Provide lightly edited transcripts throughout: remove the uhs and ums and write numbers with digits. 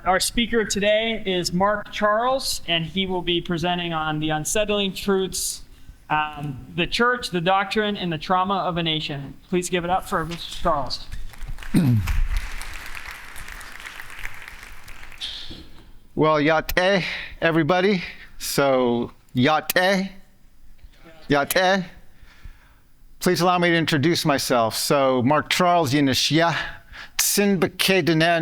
Our speaker today is Mark Charles, and he will be presenting on the unsettling truths, the church, the doctrine, and the trauma of a nation. Please give it up for Mr. Charles. Well, yate, everybody. So, yate. Please allow me to introduce myself. So, Mark Charles, Yinishya. In our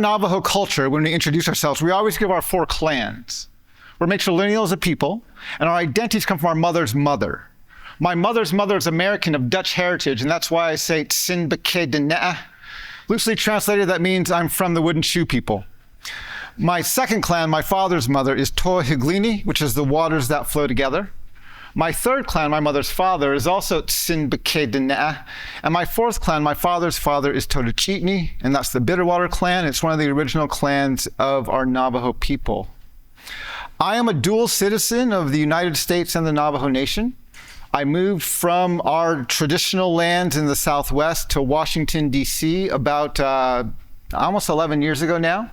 Navajo culture, when we introduce ourselves, we always give our 4 clans. We're matrilineal as a people, and our identities come from our mother's mother. My mother's mother is American of Dutch heritage, and that's why I say Tsinbeke. Loosely translated, that means I'm from the wooden shoe people. My second clan, my father's mother, is Tohiglini, which is the waters that flow together. My third clan, my mother's father, is also Tsinbeke. And my fourth clan, my father's father, is Totochitni, and that's the Bitterwater clan. It's one of the original clans of our Navajo people. I am a dual citizen of the United States and the Navajo Nation. I moved from our traditional lands in the Southwest to Washington, D.C. about almost 11 years ago now.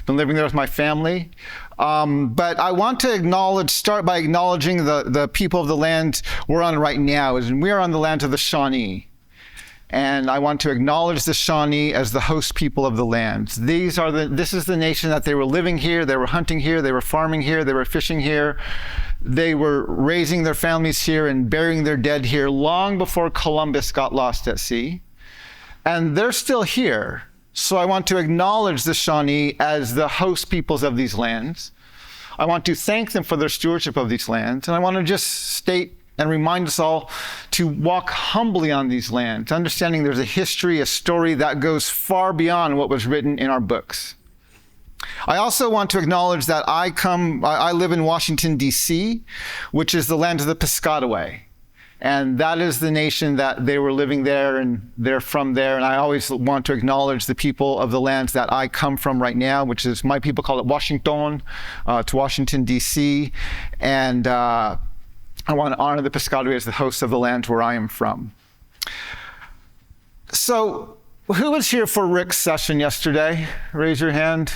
Been living there with my family. But I want to start by acknowledging the people of the land we're on right now. And we are on the land of the Shawnee. And I want to acknowledge the Shawnee as the host people of the land. This is the nation that they were living here, they were hunting here, they were farming here, they were fishing here. They were raising their families here and burying their dead here long before Columbus got lost at sea. And they're still here. So I want to acknowledge the Shawnee as the host peoples of these lands. I want to thank them for their stewardship of these lands. And I want to just state and remind us all to walk humbly on these lands, understanding there's a history, a story that goes far beyond what was written in our books. I also want to acknowledge that I live in Washington, D.C., which is the land of the Piscataway. And that is the nation that they were living there, and they're from there. And I always want to acknowledge the people of the lands that I come from right now, which is, my people call it Washington, to Washington, D.C. And I want to honor the Piscataway as the host of the land where I am from. So, who was here for Rick's session yesterday? Raise your hand.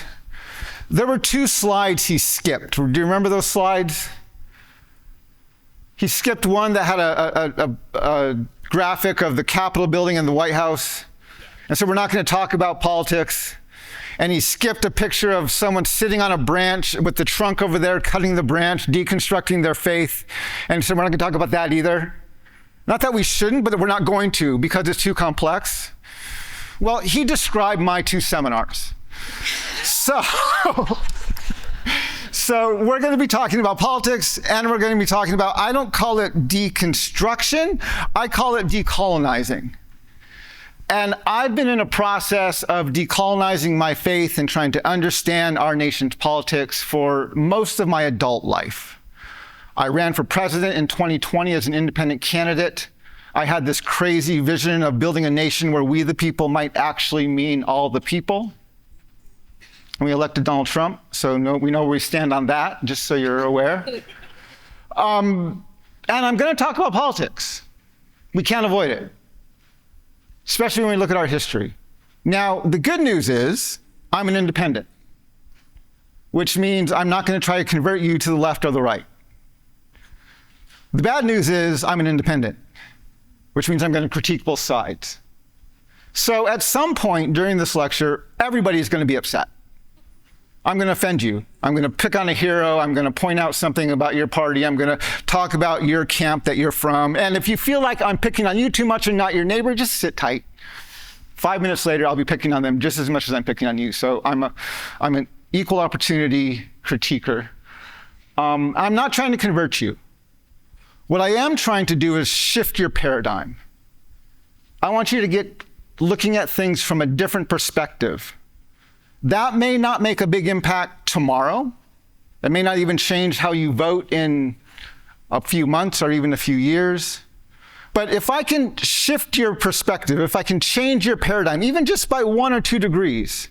There were 2 slides he skipped. Do you remember those slides? He skipped one that had a graphic of the Capitol building and the White House. And so we're not going to talk about politics. And he skipped a picture of someone sitting on a branch with the trunk over there, cutting the branch, deconstructing their faith. And so we're not going to talk about that either. Not that we shouldn't, but we're not going to because it's too complex. Well, he described my 2 seminars. So we're going to be talking about politics, and we're going to be talking about, I don't call it deconstruction, I call it decolonizing. And I've been in a process of decolonizing my faith and trying to understand our nation's politics for most of my adult life. I ran for president in 2020 as an independent candidate. I had this crazy vision of building a nation where we the people might actually mean all the people. We elected Donald Trump, so we know where we stand on that, just so you're aware. And I'm going to talk about politics. We can't avoid it, especially when we look at our history. Now, the good news is I'm an independent, which means I'm not going to try to convert you to the left or the right. The bad news is I'm an independent, which means I'm going to critique both sides. So at some point during this lecture, everybody's going to be upset. I'm going to offend you. I'm going to pick on a hero. I'm going to point out something about your party. I'm going to talk about your camp that you're from. And if you feel like I'm picking on you too much and not your neighbor, just sit tight. 5 minutes later, I'll be picking on them just as much as I'm picking on you. So I'm an equal opportunity critiquer. I'm not trying to convert you. What I am trying to do is shift your paradigm. I want you to get looking at things from a different perspective. That may not make a big impact tomorrow. That may not even change how you vote in a few months or even a few years. But if I can shift your perspective, if I can change your paradigm, even just by 1 or 2 degrees,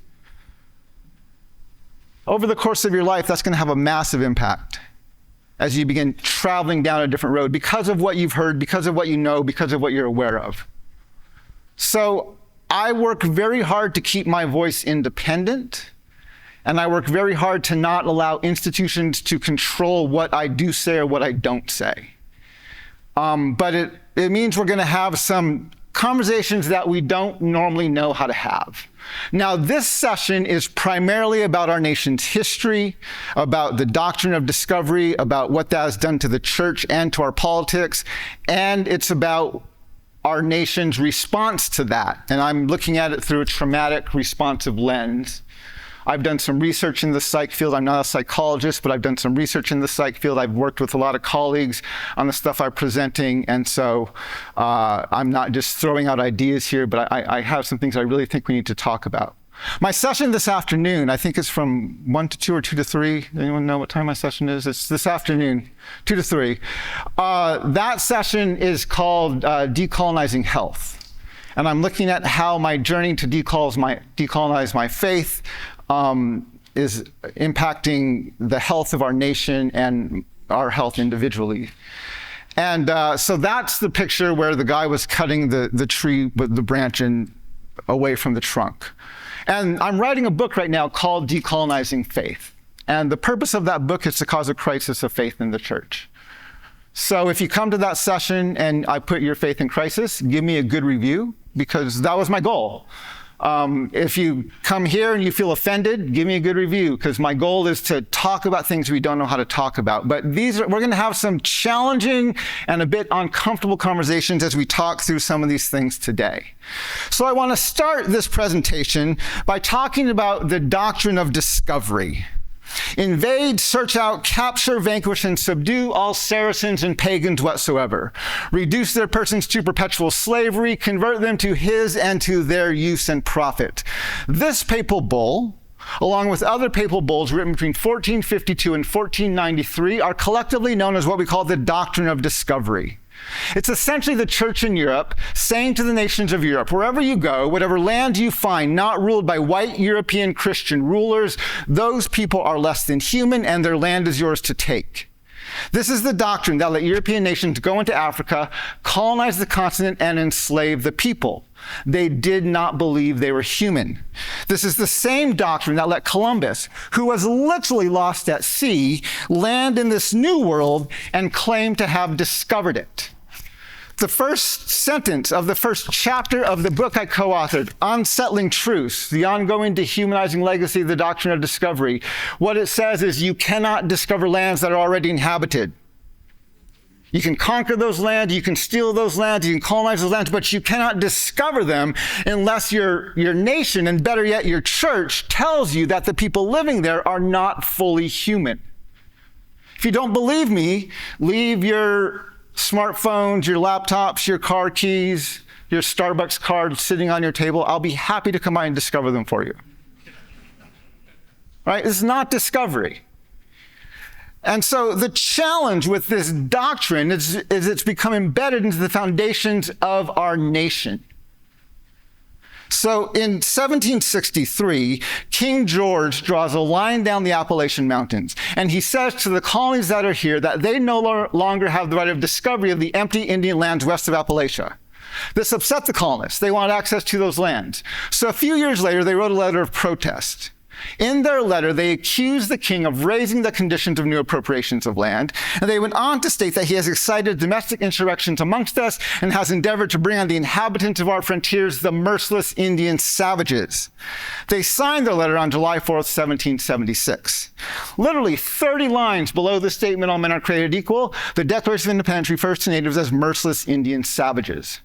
over the course of your life, that's going to have a massive impact as you begin traveling down a different road because of what you've heard, because of what you know, because of what you're aware of. So I work very hard to keep my voice independent, and I work very hard to not allow institutions to control what I do say or what I don't say. But it means we're going to have some conversations that we don't normally know how to have. Now, this session is primarily about our nation's history, about the doctrine of discovery, about what that has done to the church and to our politics, and it's about our nation's response to that. And I'm looking at it through a traumatic responsive lens. I've done some research in the psych field. I'm not a psychologist, but I've done some research in the psych field. I've worked with a lot of colleagues on the stuff I'm presenting. And so I'm not just throwing out ideas here, but I have some things I really think we need to talk about. My session this afternoon, I think it's from 1 to 2 or 2 to 3. Anyone know what time my session is? It's this afternoon, 2 to 3. That session is called Decolonizing Health. And I'm looking at how my journey to decolonize my faith is impacting the health of our nation and our health individually. And so that's the picture where the guy was cutting the tree with the branch away from the trunk. And I'm writing a book right now called Decolonizing Faith. And the purpose of that book is to cause a crisis of faith in the church. So if you come to that session and I put your faith in crisis, give me a good review, because that was my goal. If you come here and you feel offended, give me a good review, because my goal is to talk about things we don't know how to talk about. But we're going to have some challenging and a bit uncomfortable conversations as we talk through some of these things today. So I want to start this presentation by talking about the doctrine of discovery. Invade, search out, capture, vanquish, and subdue all Saracens and pagans whatsoever. Reduce their persons to perpetual slavery, convert them to his and to their use and profit. This papal bull, along with other papal bulls written between 1452 and 1493, are collectively known as what we call the Doctrine of Discovery. It's essentially the church in Europe saying to the nations of Europe, wherever you go, whatever land you find not ruled by white European Christian rulers, those people are less than human and their land is yours to take. This is the doctrine that let European nations go into Africa, colonize the continent, and enslave the people. They did not believe they were human. This is the same doctrine that let Columbus, who was literally lost at sea, land in this new world and claim to have discovered it. The first sentence of the first chapter of the book I co-authored, Unsettling Truths, the ongoing dehumanizing legacy of the doctrine of discovery, what it says is you cannot discover lands that are already inhabited. You can conquer those lands, you can steal those lands, you can colonize those lands, but you cannot discover them unless your nation, and better yet, your church, tells you that the people living there are not fully human. If you don't believe me, leave your smartphones, your laptops, your car keys, your Starbucks card sitting on your table. I'll be happy to come by and discover them for you. Right? It's not discovery. And so the challenge with this doctrine is it's become embedded into the foundations of our nation. So in 1763, King George draws a line down the Appalachian Mountains, and he says to the colonies that are here that they no longer have the right of discovery of the empty Indian lands west of Appalachia. This upset the colonists. They wanted access to those lands. So a few years later, they wrote a letter of protest. In their letter, they accused the king of raising the conditions of new appropriations of land, and they went on to state that he has excited domestic insurrections amongst us and has endeavored to bring on the inhabitants of our frontiers the merciless Indian savages. They signed their letter on July 4th, 1776. Literally 30 lines below the statement all men are created equal, the Declaration of Independence refers to natives as merciless Indian savages,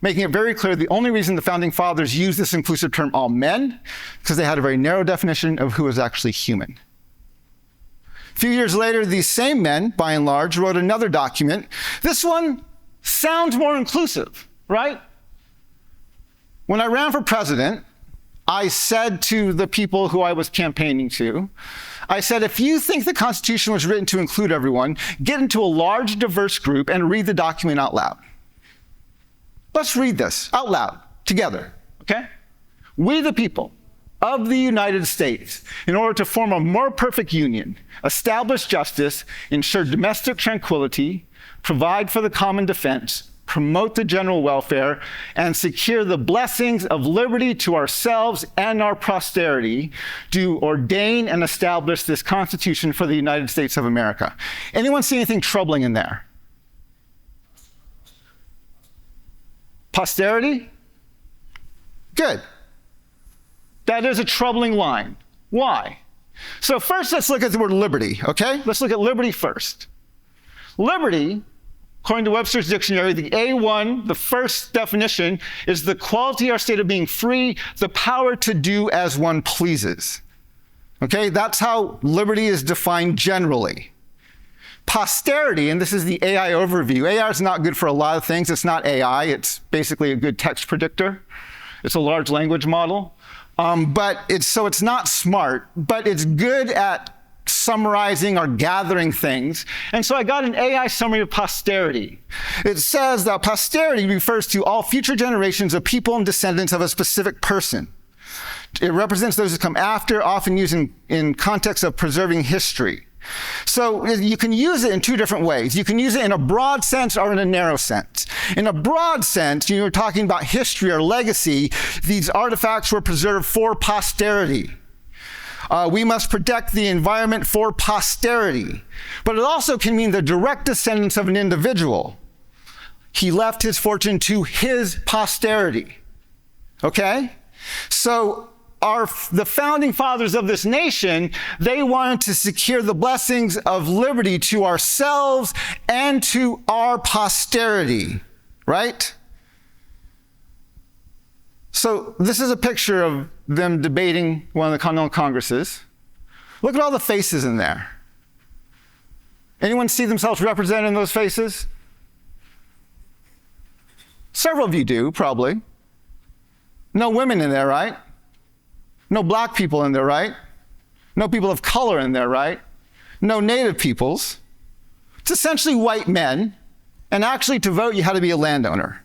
making it very clear the only reason the founding fathers used this inclusive term all men, because they had a very narrow definition of who was actually human. A few years later, these same men, by and large, wrote another document. This one sounds more inclusive, right? When I ran for president, I said to the people who I was campaigning to, I said, if you think the Constitution was written to include everyone, get into a large, diverse group and read the document out loud. Let's read this out loud together, okay? We the people of the United States, in order to form a more perfect union, establish justice, ensure domestic tranquility, provide for the common defense, promote the general welfare, and secure the blessings of liberty to ourselves and our posterity, do ordain and establish this Constitution for the United States of America. Anyone see anything troubling in there? Posterity? Good. That is a troubling line. Why? So first, let's look at the word liberty, okay? Let's look at liberty first. Liberty, according to Webster's dictionary, the A1, the first definition, is the quality or state of being free, the power to do as one pleases. Okay, that's how liberty is defined generally. Posterity, and this is the AI overview. AI is not good for a lot of things. It's not AI. It's basically a good text predictor. It's a large language model. But it's not smart, but it's good at summarizing or gathering things. And so I got an AI summary of posterity. It says that posterity refers to all future generations of people and descendants of a specific person. It represents those who come after, often used in context of preserving history. So you can use it in two different ways. You can use it in a broad sense or in a narrow sense. In a broad sense, you're talking about history or legacy. These artifacts were preserved for posterity. We must protect the environment for posterity. But it also can mean the direct descendants of an individual. He left his fortune to his posterity. Okay? So the founding fathers of this nation, they wanted to secure the blessings of liberty to ourselves and to our posterity, right? So this is a picture of them debating one of the Continental Congresses. Look at all the faces in there. Anyone see themselves represented in those faces? Several of you do, probably. No women in there, right? No black people in there, right? No people of color in there, right? No native peoples. It's essentially white men. And actually, to vote, you had to be a landowner.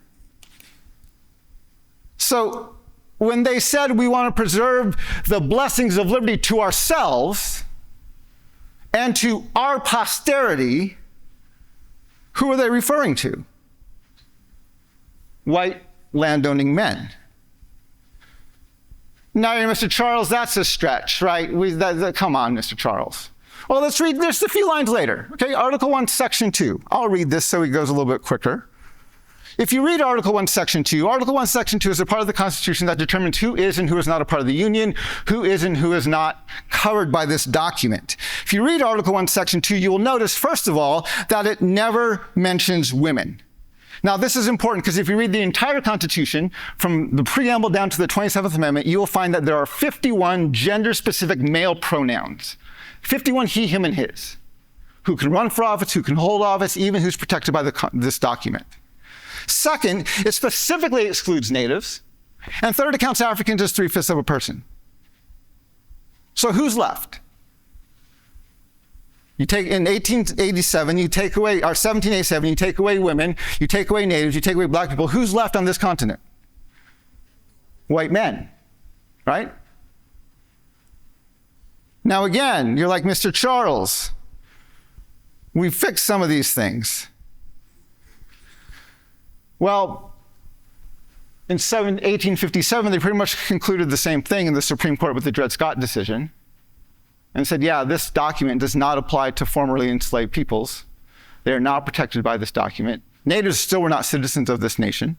So when they said we want to preserve the blessings of liberty to ourselves and to our posterity, who are they referring to? White landowning men. Now, Mr. Charles, that's a stretch, right? Come on, Mr. Charles. Well, let's read just a few lines later. Okay, Article 1, Section 2. I'll read this so it goes a little bit quicker. If you read Article 1, Section 2, Article 1, Section 2 is a part of the Constitution that determines who is and who is not a part of the Union, who is and who is not covered by this document. If you read Article 1, Section 2, you will notice, first of all, that it never mentions women. Now, this is important because if you read the entire Constitution, from the preamble down to the 27th Amendment, you will find that there are 51 gender-specific male pronouns. 51 he, him, and his. Who can run for office, who can hold office, even who's protected by this document. Second, it specifically excludes natives. And third, it counts Africans as 3/5 of a person. So who's left? You take, in 1887, you take away, or 1787, you take away women, you take away natives, you take away black people. Who's left on this continent? White men, right? Now again, you're like, Mr. Charles, we fixed some of these things. Well, in 1857, they pretty much concluded the same thing in the Supreme Court with the Dred Scott decision. And said, yeah, this document does not apply to formerly enslaved peoples. They are not protected by this document. Natives still were not citizens of this nation.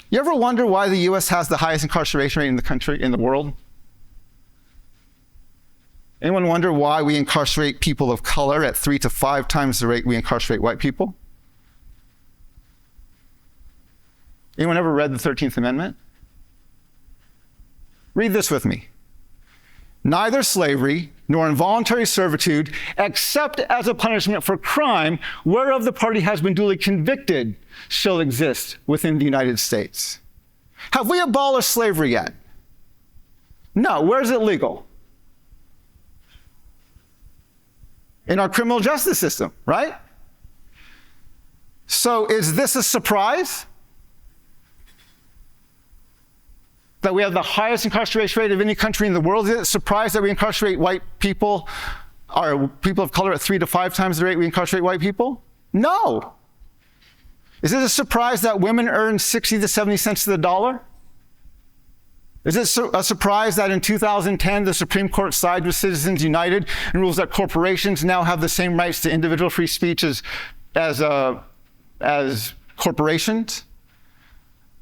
You ever wonder why the US has the highest incarceration rate in the country, in the world? Anyone wonder why we incarcerate people of color at 3 to 5 times the rate we incarcerate white people? Anyone ever read the 13th Amendment? Read this with me. Neither slavery nor involuntary servitude, except as a punishment for crime whereof the party has been duly convicted, shall exist within the United States. Have we abolished slavery yet? No. Where is it legal? In our criminal justice system, right? So is this a surprise? That we have the highest incarceration rate of any country in the world? Is it a surprise that we incarcerate white people, or people of color, at 3 to 5 times the rate we incarcerate white people? No. Is it a surprise that women earn 60 to 70 cents to the dollar? Is it a surprise that in 2010, the Supreme Court sided with Citizens United and rules that corporations now have the same rights to individual free speech as corporations?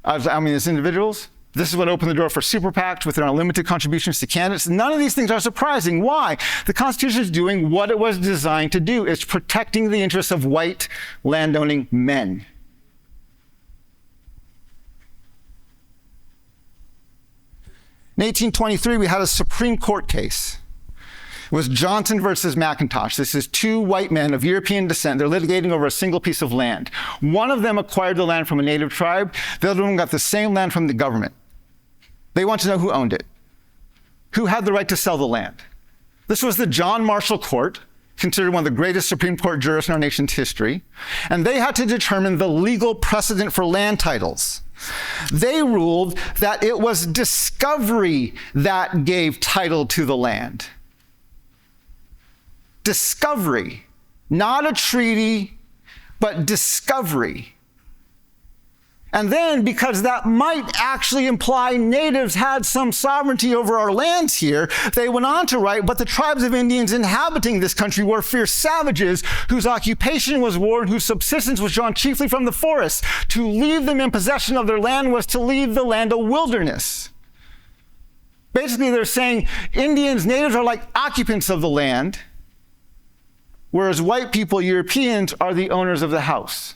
As individuals? This is what opened the door for super PACs with their unlimited contributions to candidates. None of these things are surprising. Why? The Constitution is doing what it was designed to do. It's protecting the interests of white landowning men. In 1823, we had a Supreme Court case. It was Johnson versus McIntosh. This is two white men of European descent. They're litigating over a single piece of land. One of them acquired the land from a native tribe. The other one got the same land from the government. They want to know who owned it, who had the right to sell the land. This was the John Marshall Court, considered one of the greatest Supreme Court jurists in our nation's history. And they had to determine the legal precedent for land titles. They ruled that it was discovery that gave title to the land. Discovery, not a treaty, but discovery. And then, because that might actually imply natives had some sovereignty over our lands here, they went on to write, but the tribes of Indians inhabiting this country were fierce savages whose occupation was war and whose subsistence was drawn chiefly from the forests. To leave them in possession of their land was to leave the land a wilderness. Basically, they're saying Indians, natives are like occupants of the land, whereas white people, Europeans, are the owners of the house.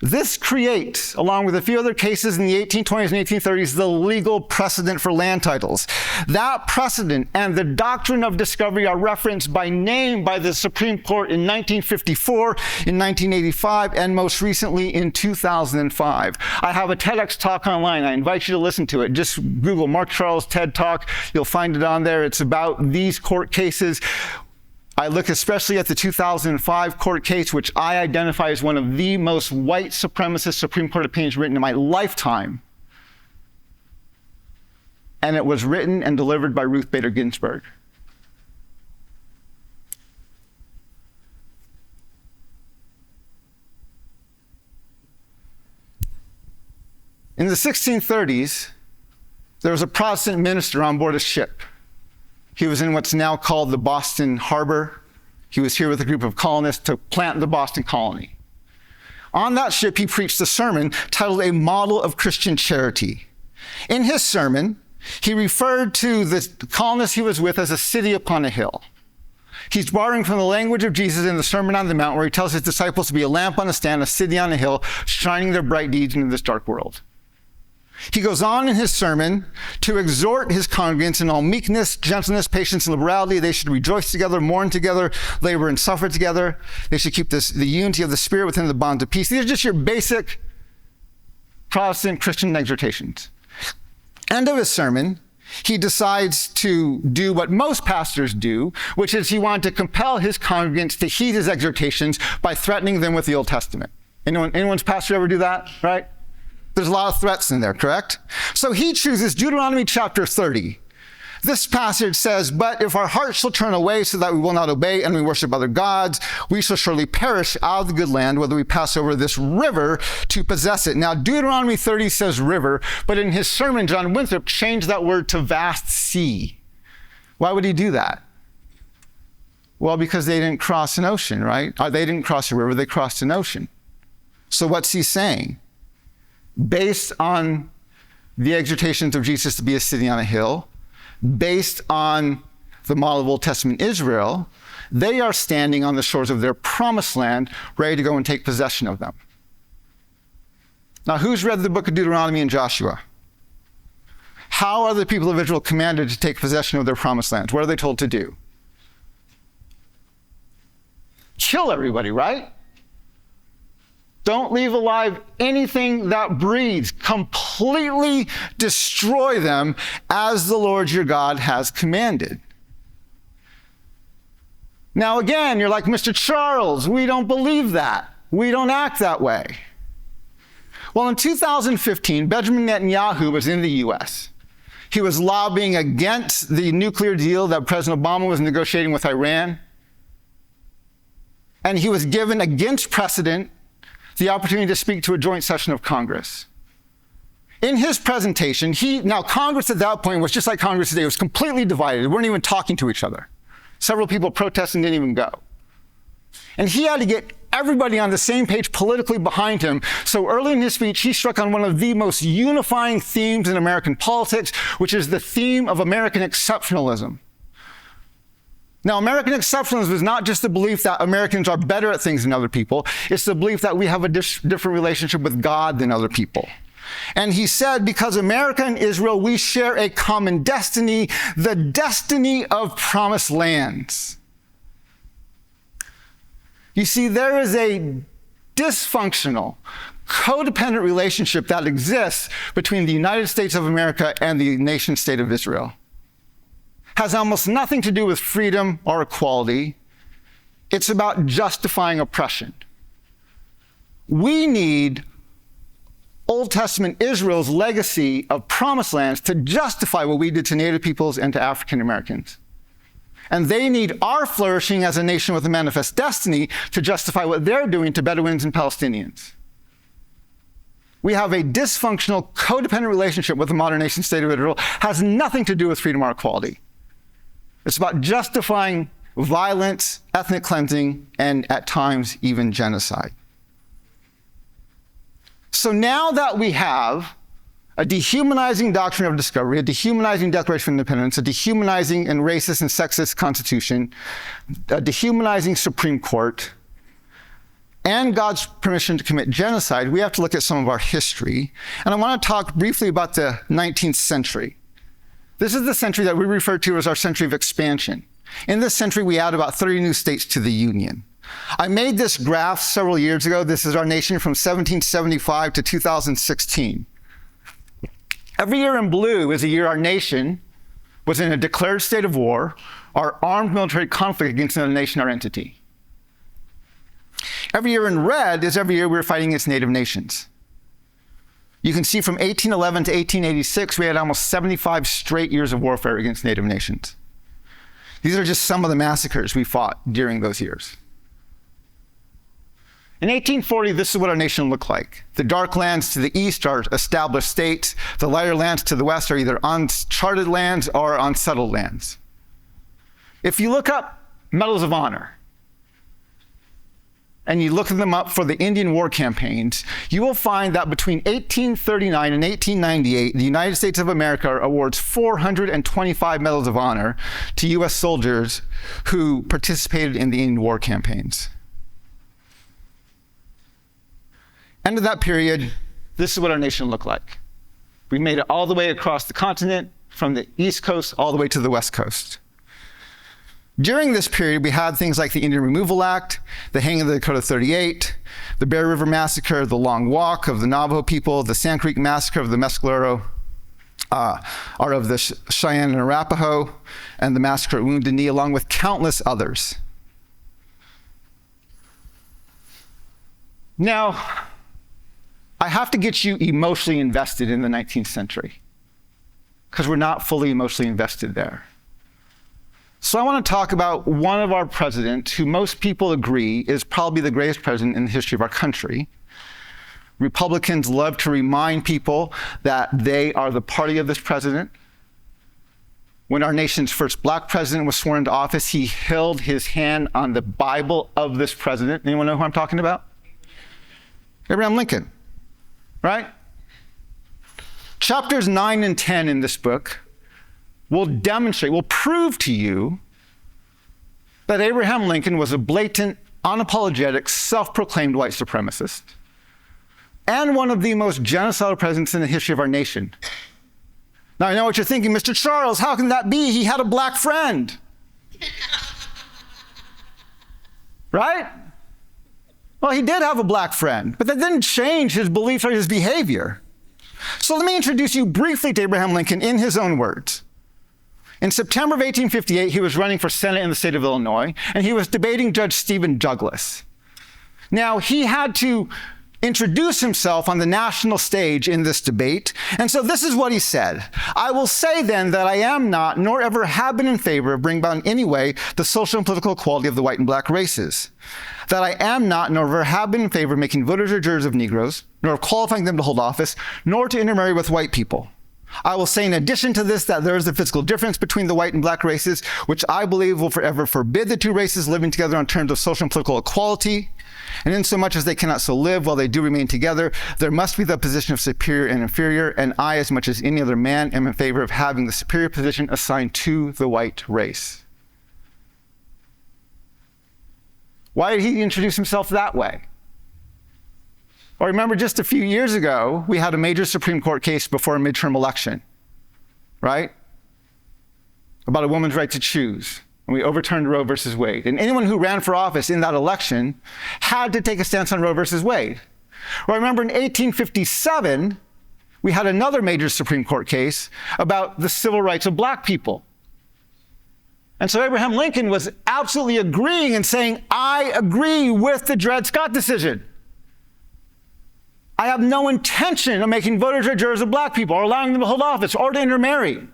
This creates, along with a few other cases in the 1820s and 1830s, the legal precedent for land titles. That precedent and the doctrine of discovery are referenced by name by the Supreme Court in 1954, in 1985, and most recently in 2005. I have a TEDx talk online. I invite you to listen to it. Just Google Mark Charles TED Talk. You'll find it on there. It's about these court cases. I look especially at the 2005 court case, which I identify as one of the most white supremacist Supreme Court opinions written in my lifetime. And it was written and delivered by Ruth Bader Ginsburg. In the 1630s, there was a Protestant minister on board a ship. He was in what's now called the Boston Harbor. He was here with a group of colonists to plant the Boston colony. On that ship, he preached a sermon titled A Model of Christian Charity. In his sermon, he referred to the colonists he was with as a city upon a hill. He's borrowing from the language of Jesus in the Sermon on the Mount, where he tells his disciples to be a lamp on a stand, a city on a hill, shining their bright deeds into this dark world. He goes on in his sermon to exhort his congregants in all meekness, gentleness, patience, and liberality. They should rejoice together, mourn together, labor and suffer together. They should keep the unity of the Spirit within the bonds of peace. These are just your basic Protestant Christian exhortations. End of his sermon, he decides to do what most pastors do, which is he wanted to compel his congregants to heed his exhortations by threatening them with the Old Testament. Anyone's pastor ever do that, right? There's a lot of threats in there, correct? So he chooses Deuteronomy chapter 30. This passage says, but if our hearts shall turn away so that we will not obey and we worship other gods, we shall surely perish out of the good land, whether we pass over this river to possess it. Now, Deuteronomy 30 says river, but in his sermon, John Winthrop changed that word to vast sea. Why would he do that? Well, because they didn't cross an ocean, right? They didn't cross a river, they crossed an ocean. So what's he saying? Based on the exhortations of Jesus to be a city on a hill, based on the model of Old Testament Israel, they are standing on the shores of their promised land, ready to go and take possession of them. Now, who's read the book of Deuteronomy and Joshua? How are the people of Israel commanded to take possession of their promised lands? What are they told to do? Kill everybody, right? Don't leave alive anything that breathes. Completely destroy them as the Lord your God has commanded. Now again, you're like, Mr. Charles, we don't believe that. We don't act that way. Well, in 2015, Benjamin Netanyahu was in the US. He was lobbying against the nuclear deal that President Obama was negotiating with Iran. and he was given, against precedent, the opportunity to speak to a joint session of Congress. In his presentation, now Congress at that point was just like Congress today, it was completely divided. They weren't even talking to each other. Several people protesting didn't even go. And he had to get everybody on the same page politically behind him. So early in his speech, he struck on one of the most unifying themes in American politics, which is the theme of American exceptionalism. Now, American exceptionalism is not just the belief that Americans are better at things than other people. It's the belief that we have a different relationship with God than other people. And he said, because America and Israel, we share a common destiny, the destiny of promised lands. You see, there is a dysfunctional, codependent relationship that exists between the United States of America and the nation state of Israel. Has almost nothing to do with freedom or equality. It's about justifying oppression. We need Old Testament Israel's legacy of promised lands to justify what we did to Native peoples and to African Americans. And they need our flourishing as a nation with a manifest destiny to justify what they're doing to Bedouins and Palestinians. We have a dysfunctional, codependent relationship with the modern nation state of Israel. Has nothing to do with freedom or equality. It's about justifying violence, ethnic cleansing, and at times even genocide. So now that we have a dehumanizing doctrine of discovery, a dehumanizing Declaration of Independence, a dehumanizing and racist and sexist Constitution, a dehumanizing Supreme Court, and God's permission to commit genocide, we have to look at some of our history. And I want to talk briefly about the 19th century. This is the century that we refer to as our century of expansion. In this century, we add about 30 new states to the Union. I made this graph several years ago. This is our nation from 1775 to 2016. Every year in blue is a year our nation was in a declared state of war, or armed military conflict against another nation or entity. Every year in red is every year we were fighting against native nations. You can see from 1811 to 1886, we had almost 75 straight years of warfare against native nations. These are just some of the massacres we fought during those years. In 1840, this is what our nation looked like. The dark lands to the east are established states. The lighter lands to the west are either uncharted lands or unsettled lands. If you look up medals of honor, and you look them up for the Indian war campaigns, you will find that between 1839 and 1898, the United States of America awards 425 medals of honor to U.S. soldiers who participated in the Indian war campaigns. End of that period, this is what our nation looked like. We made it all the way across the continent, from the East Coast all the way to the West Coast. During this period, we had things like the Indian Removal Act, the hanging of the Dakota 38, the Bear River Massacre, the Long Walk of the Navajo people, the Sand Creek Massacre of the Mescalero, or of the Cheyenne and Arapaho, and the Massacre at Wounded Knee, along with countless others. Now, I have to get you emotionally invested in the 19th century, because we're not fully emotionally invested there. So I want to talk about one of our presidents who most people agree is probably the greatest president in the history of our country. Republicans love to remind people that they are the party of this president. When our nation's first black president was sworn into office, he held his hand on the Bible of this president. Anyone know who I'm talking about? Abraham Lincoln, right? Chapters 9 and 10 in this book will demonstrate, will prove to you that Abraham Lincoln was a blatant, unapologetic, self-proclaimed white supremacist and one of the most genocidal presidents in the history of our nation. Now, I know what you're thinking, Mr. Charles, how can that be? He had a black friend. Right? Well, he did have a black friend, but that didn't change his beliefs or his behavior. So let me introduce you briefly to Abraham Lincoln in his own words. In September of 1858, he was running for Senate in the state of Illinois, and he was debating Judge Stephen Douglas. Now, he had to introduce himself on the national stage in this debate. And so this is what he said. I will say then that I am not, nor ever have been in favor of bringing about in any way the social and political equality of the white and black races. That I am not, nor ever have been in favor of making voters or jurors of Negroes, nor of qualifying them to hold office, nor to intermarry with white people. I will say in addition to this that there is a physical difference between the white and black races, which I believe will forever forbid the two races living together on terms of social and political equality. And insomuch as they cannot so live while they do remain together, there must be the position of superior and inferior, and I, as much as any other man, am in favor of having the superior position assigned to the white race. Why did he introduce himself that way? Well, remember just a few years ago, we had a major Supreme Court case before a midterm election, right? About a woman's right to choose. And we overturned Roe versus Wade. And anyone who ran for office in that election had to take a stance on Roe versus Wade. Well, remember in 1857, we had another major Supreme Court case about the civil rights of black people. And so Abraham Lincoln was absolutely agreeing and saying, I agree with the Dred Scott decision. I have no intention of making voters or jurors of black people or allowing them to hold office or to intermarry.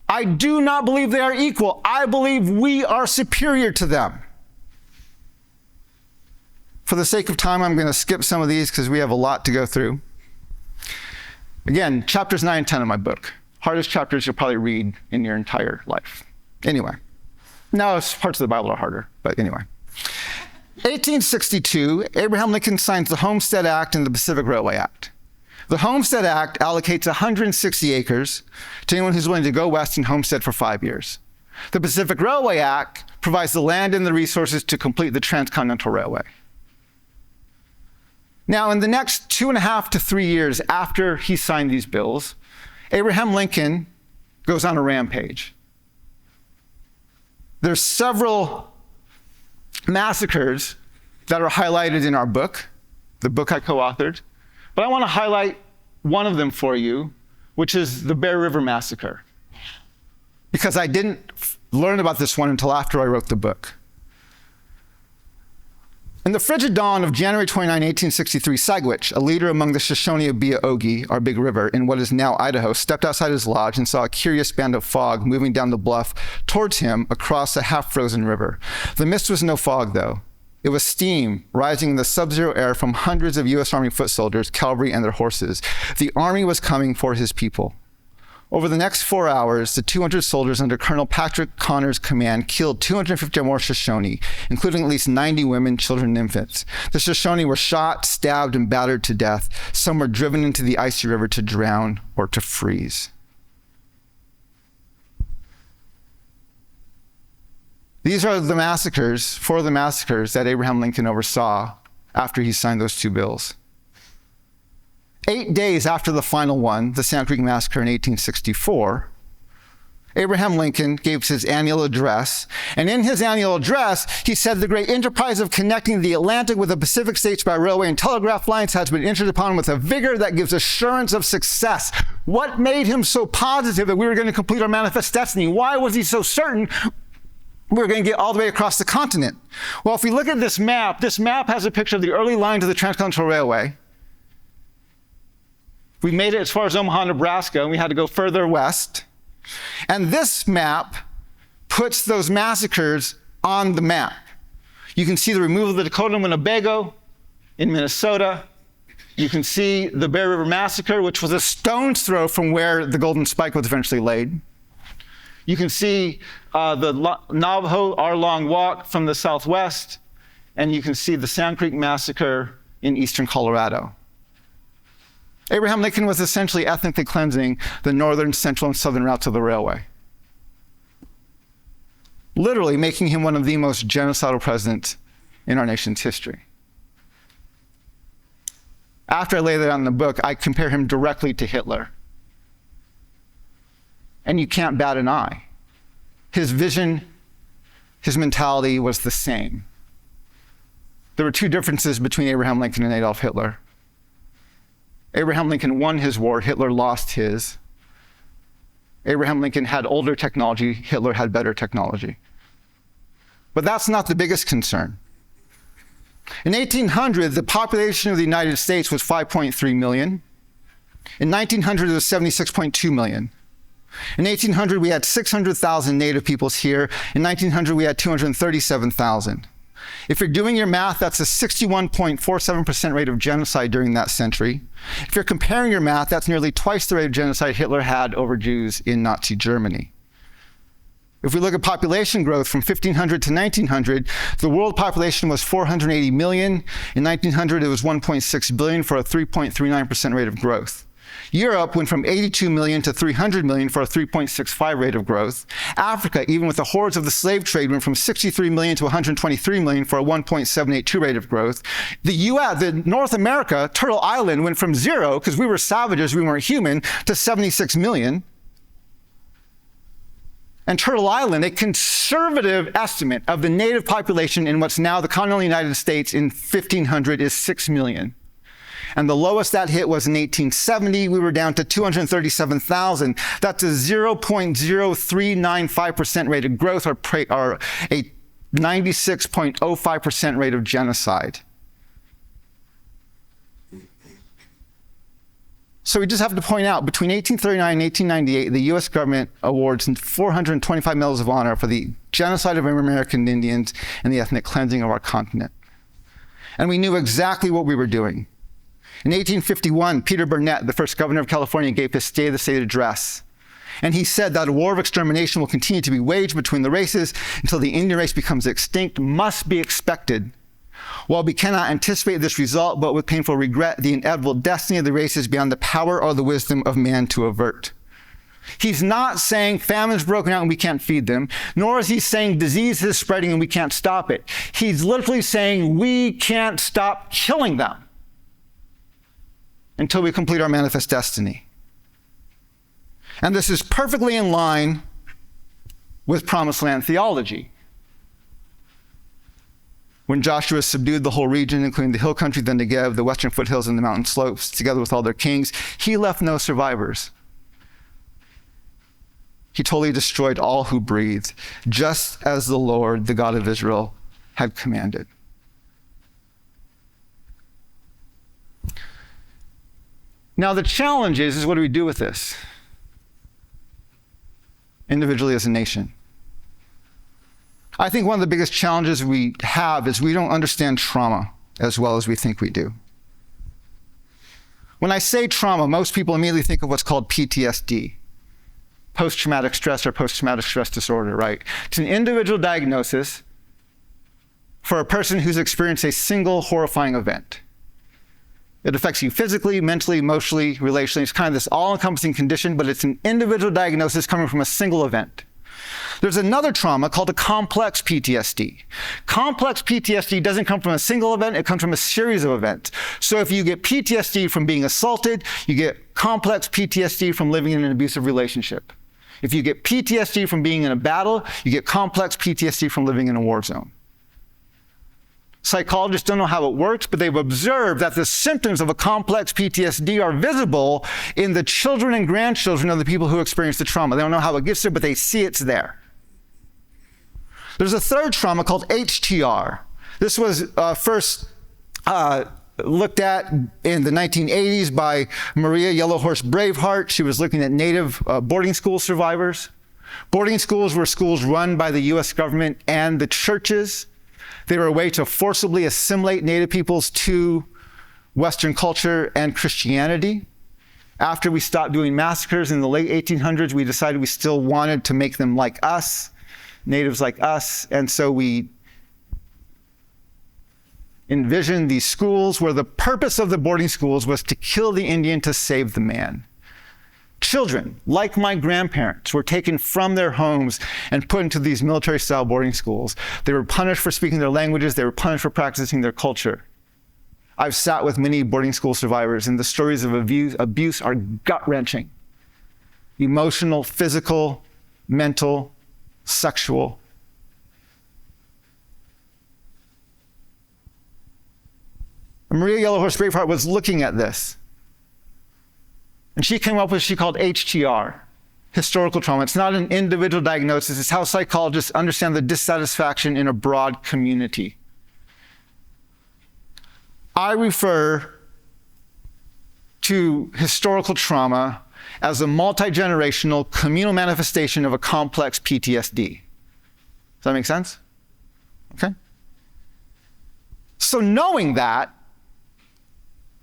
I do not believe they are equal. I believe we are superior to them. For the sake of time, I'm going to skip some of these because we have a lot to go through. Again, chapters 9 and 10 of my book. Hardest chapters you'll probably read in your entire life. Anyway. No, parts of the Bible are harder, but anyway. 1862, Abraham Lincoln signs the Homestead Act and the Pacific Railway Act. The Homestead Act allocates 160 acres to anyone who's willing to go west and homestead for 5 years. The Pacific Railway Act provides the land and the resources to complete the Transcontinental Railway. Now, in the next 2.5 to 3 years after he signed these bills, Abraham Lincoln goes on a rampage. There's several massacres that are highlighted in our book, the book I co-authored. But I want to highlight one of them for you, which is the Bear River Massacre. Because I didn't learn about this one until after I wrote the book. In the frigid dawn of January 29, 1863, Sagwitch, a leader among the Shoshone of Ogie, our big river, in what is now Idaho, stepped outside his lodge and saw a curious band of fog moving down the bluff towards him across a half-frozen river. The mist was no fog, though. It was steam rising in the sub-zero air from hundreds of U.S. Army foot soldiers, cavalry, and their horses. The army was coming for his people. Over the next 4 hours, the 200 soldiers under Colonel Patrick Connor's command killed 250 or more Shoshone, including at least 90 women, children, and infants. The Shoshone were shot, stabbed, and battered to death. Some were driven into the icy river to drown or to freeze. These are the massacres, 4 of the massacres that Abraham Lincoln oversaw after he signed those 2 bills. 8 days after the final one, the Sand Creek Massacre in 1864, Abraham Lincoln gave his annual address. And in his annual address, he said the great enterprise of connecting the Atlantic with the Pacific states by railway and telegraph lines has been entered upon with a vigor that gives assurance of success. What made him so positive that we were going to complete our manifest destiny? Why was he so certain we were going to get all the way across the continent? Well, if we look at this map has a picture of the early lines of the Transcontinental Railway. We made it as far as Omaha, Nebraska, and we had to go further west. And this map puts those massacres on the map. You can see the removal of the Dakota and Winnebago in Minnesota. You can see the Bear River Massacre, which was a stone's throw from where the Golden Spike was eventually laid. You can see the Navajo, Our Long Walk from the southwest, and you can see the Sand Creek Massacre in eastern Colorado. Abraham Lincoln was essentially ethnically cleansing the northern, central, and southern routes of the railway, literally making him one of the most genocidal presidents in our nation's history. After I lay that out in the book, I compare him directly to Hitler. And you can't bat an eye. His vision, his mentality was the same. There were 2 differences between Abraham Lincoln and Adolf Hitler. Abraham Lincoln won his war, Hitler lost his. Abraham Lincoln had older technology, Hitler had better technology. But that's not the biggest concern. In 1800, the population of the United States was 5.3 million. In 1900, it was 76.2 million. In 1800, we had 600,000 native peoples here. In 1900, we had 237,000. If you're doing your math, that's a 61.47% rate of genocide during that century. If you're comparing your math, that's nearly twice the rate of genocide Hitler had over Jews in Nazi Germany. If we look at population growth from 1500 to 1900, the world population was 480 million. In 1900, it was 1.6 billion for a 3.39% rate of growth. Europe went from 82 million to 300 million for a 3.65 rate of growth. Africa, even with the hordes of the slave trade, went from 63 million to 123 million for a 1.782 rate of growth. The US, North America, Turtle Island, went from 0, because we were savages, we weren't human, to 76 million. And Turtle Island, a conservative estimate of the native population in what's now the continental United States in 1500 is 6 million. And the lowest that hit was in 1870. We were down to 237,000. That's a 0.0395% rate of growth, or a 96.05% rate of genocide. So we just have to point out, between 1839 and 1898, the US government awards 425 medals of honor for the genocide of American Indians and the ethnic cleansing of our continent. And we knew exactly what we were doing. In 1851, Peter Burnett, the first governor of California, gave his State of the State address. And he said that a war of extermination will continue to be waged between the races until the Indian race becomes extinct, must be expected. While we cannot anticipate this result, but with painful regret, the inevitable destiny of the race is beyond the power or the wisdom of man to avert. He's not saying famine's broken out and we can't feed them, nor is he saying disease is spreading and we can't stop it. He's literally saying we can't stop killing them until we complete our manifest destiny. And this is perfectly in line with Promised Land theology. When Joshua subdued the whole region, including the hill country, the Negev, the western foothills, and the mountain slopes, together with all their kings, he left no survivors. He totally destroyed all who breathed, just as the Lord, the God of Israel, had commanded. Now the challenge is what do we do with this? Individually as a nation. I think one of the biggest challenges we have is we don't understand trauma as well as we think we do. When I say trauma, most people immediately think of what's called PTSD, post-traumatic stress or post-traumatic stress disorder, right? It's an individual diagnosis for a person who's experienced a single horrifying event. It affects you physically, mentally, emotionally, relationally. It's kind of this all-encompassing condition, but it's an individual diagnosis coming from a single event. There's another trauma called a complex PTSD. Complex PTSD doesn't come from a single event, it comes from a series of events. So if you get PTSD from being assaulted, you get complex PTSD from living in an abusive relationship. If you get PTSD from being in a battle, you get complex PTSD from living in a war zone. Psychologists don't know how it works, but they've observed that the symptoms of a complex PTSD are visible in the children and grandchildren of the people who experience the trauma. They don't know how it gets there, but they see it's there. There's a third trauma called HTR. This was first looked at in the 1980s by Maria Yellowhorse Braveheart. She was looking at native boarding school survivors. Boarding schools were schools run by the US government and the churches. They were a way to forcibly assimilate native peoples to Western culture and Christianity. After we stopped doing massacres in the late 1800s, we decided we still wanted to make them like us, natives like us, and so we envisioned these schools where the purpose of the boarding schools was to kill the Indian to save the man. Children, like my grandparents, were taken from their homes and put into these military-style boarding schools. They were punished for speaking their languages. They were punished for practicing their culture. I've sat with many boarding school survivors, and the stories of abuse are gut-wrenching. Emotional, physical, mental, sexual. And Maria Yellowhorse Braveheart was looking at this. And she came up with what she called HTR, historical trauma. It's not an individual diagnosis. It's how psychologists understand the dissatisfaction in a broad community. I refer to historical trauma as a multi-generational communal manifestation of a complex PTSD. Does that make sense? Okay. So knowing that,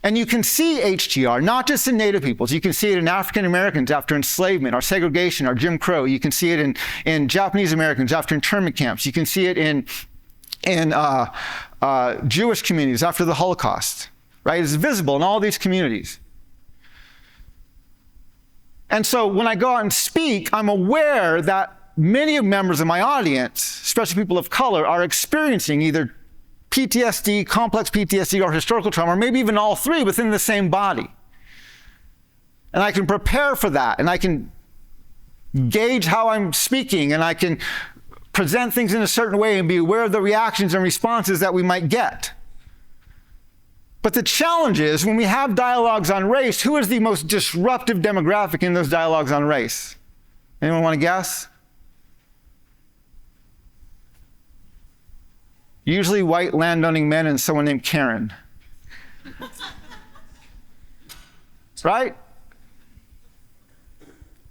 and you can see HTR, not just in Native peoples, you can see it in African Americans after enslavement, or segregation, or Jim Crow. You can see it in Japanese Americans after internment camps. You can see it in Jewish communities after the Holocaust, right? It's visible in all these communities. And so when I go out and speak, I'm aware that many members of my audience, especially people of color, are experiencing either PTSD, complex PTSD, or historical trauma, or maybe even all three within the same body. And I can prepare for that, and I can gauge how I'm speaking, and I can present things in a certain way and be aware of the reactions and responses that we might get. But the challenge is, when we have dialogues on race, who is the most disruptive demographic in those dialogues on race? Anyone want to guess? Usually white landowning men and someone named Karen. Right?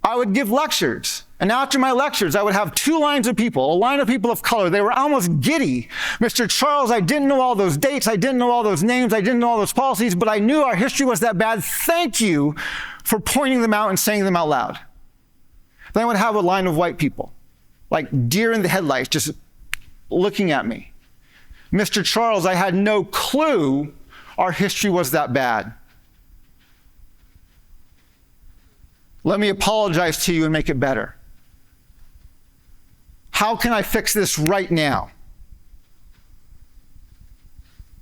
I would give lectures. And after my lectures, I would have two lines of people, a line of people of color. They were almost giddy. Mr. Charles, I didn't know all those dates. I didn't know all those names. I didn't know all those policies, but I knew our history was that bad. Thank you for pointing them out and saying them out loud. Then I would have a line of white people, like deer in the headlights, just looking at me. Mr. Charles, I had no clue our history was that bad. Let me apologize to you and make it better. How can I fix this right now?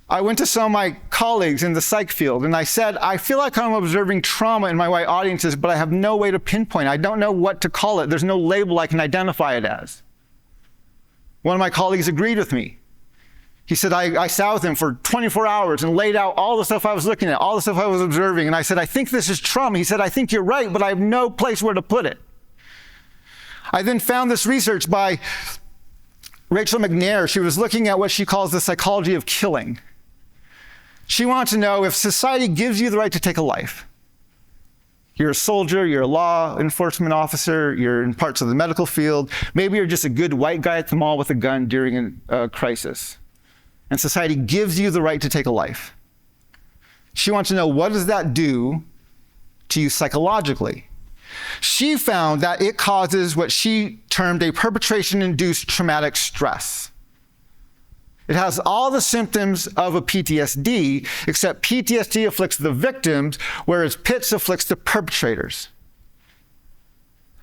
I went to some of my colleagues in the psych field and I said, I feel like I'm observing trauma in my white audiences, but I have no way to pinpoint. I don't know what to call it. There's no label I can identify it as. One of my colleagues agreed with me. He said, I sat with him for 24 hours and laid out all the stuff I was looking at, all the stuff I was observing. And I said, I think this is trauma. He said, I think you're right, but I have no place where to put it. I then found this research by Rachel McNair. She was looking at what she calls the psychology of killing. She wanted to know if society gives you the right to take a life. You're a soldier, you're a law enforcement officer, you're in parts of the medical field. Maybe you're just a good white guy at the mall with a gun during a crisis. And society gives you the right to take a life. She wants to know, what does that do to you psychologically? She found that it causes what she termed a perpetration-induced traumatic stress. It has all the symptoms of a PTSD, except PTSD afflicts the victims, whereas PITS afflicts the perpetrators.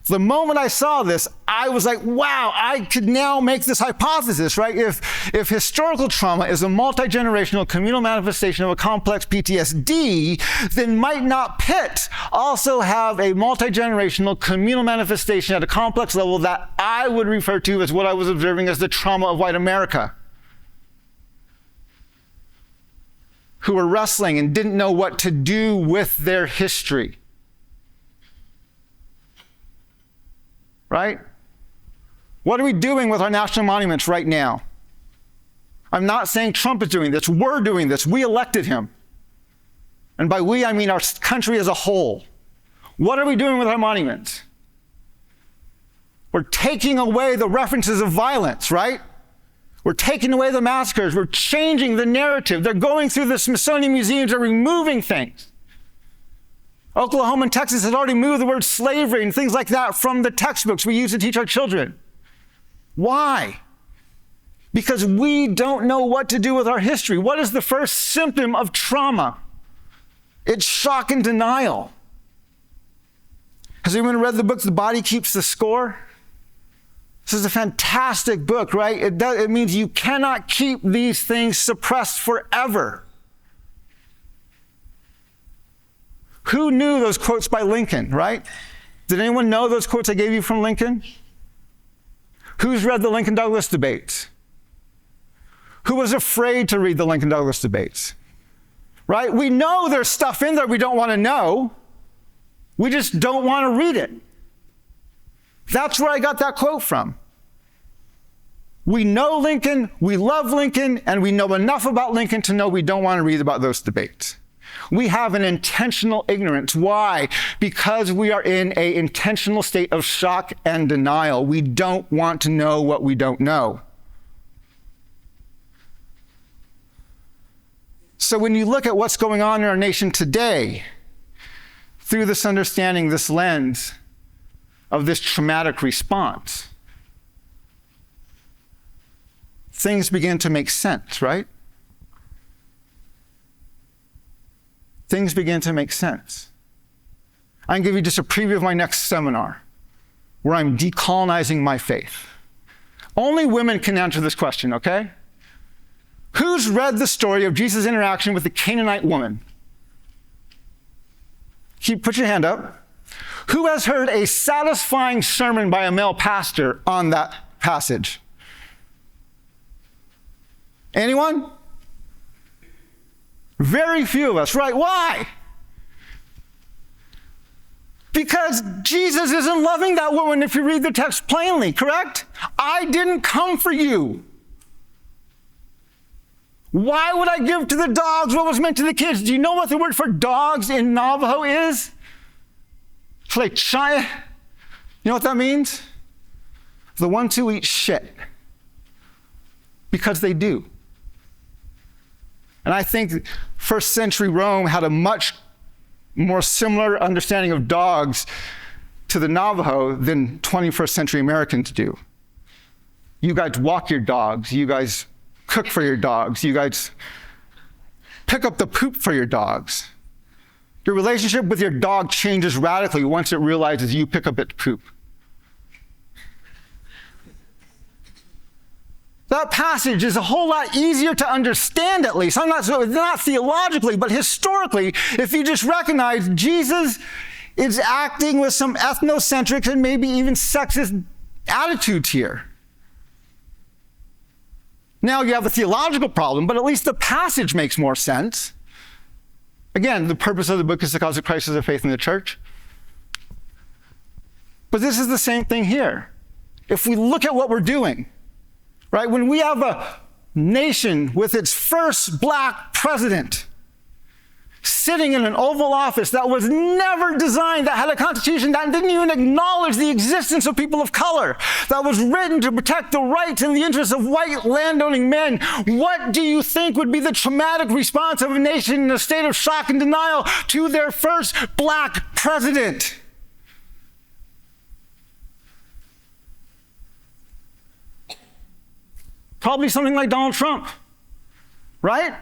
The moment I saw this, I was like, wow, I could now make this hypothesis, right? If historical trauma is a multi-generational communal manifestation of a complex PTSD, then might not PIT also have a multi-generational communal manifestation at a complex level that I would refer to as what I was observing as the trauma of white America, who were wrestling and didn't know what to do with their history. Right? What are we doing with our national monuments right now? I'm not saying Trump is doing this. We're doing this. We elected him. And by we, I mean our country as a whole. What are we doing with our monuments? We're taking away the references of violence, right? We're taking away the massacres. We're changing the narrative. They're going through the Smithsonian museums and removing things. Oklahoma and Texas had already moved the word slavery and things like that from the textbooks we use to teach our children. Why? Because we don't know what to do with our history. What is the first symptom of trauma? It's shock and denial. Has anyone read the book, The Body Keeps the Score? This is a fantastic book, right? It means you cannot keep these things suppressed forever. Who knew those quotes by Lincoln, right? Did anyone know those quotes I gave you from Lincoln? Who's read the Lincoln-Douglas debates? Who was afraid to read the Lincoln-Douglas debates? Right? We know there's stuff in there we don't want to know. We just don't want to read it. That's where I got that quote from. We know Lincoln, we love Lincoln, and we know enough about Lincoln to know we don't want to read about those debates. We have an intentional ignorance. Why? Because we are in an intentional state of shock and denial. We don't want to know what we don't know. So when you look at what's going on in our nation today, through this understanding, this lens of this traumatic response, things begin to make sense, right? Things begin to make sense. I can give you just a preview of my next seminar, where I'm decolonizing my faith. Only women can answer this question, okay? Who's read the story of Jesus' interaction with the Canaanite woman? Put your hand up. Who has heard a satisfying sermon by a male pastor on that passage? Anyone? Very few of us, right? Why? Because Jesus isn't loving that woman if you read the text plainly, correct? I didn't come for you. Why would I give to the dogs what was meant to the kids? Do you know what the word for dogs in Navajo is? It's like chaya. You know what that means? The ones who eat shit. Because they do. And I think first century Rome had a much more similar understanding of dogs to the Navajo than 21st century Americans do. You guys walk your dogs. You guys cook for your dogs. You guys pick up the poop for your dogs. Your relationship with your dog changes radically once it realizes you pick up its poop. That passage is a whole lot easier to understand, at least. Not theologically, but historically, if you just recognize Jesus is acting with some ethnocentric and maybe even sexist attitudes here. Now you have a theological problem, but at least the passage makes more sense. Again, the purpose of the book is to cause a crisis of faith in the church. But this is the same thing here. If we look at what we're doing, right? When we have a nation with its first black president sitting in an Oval Office that was never designed, that had a constitution that didn't even acknowledge the existence of people of color, that was written to protect the rights and the interests of white landowning men, what do you think would be the traumatic response of a nation in a state of shock and denial to their first black president? Probably something like Donald Trump, right?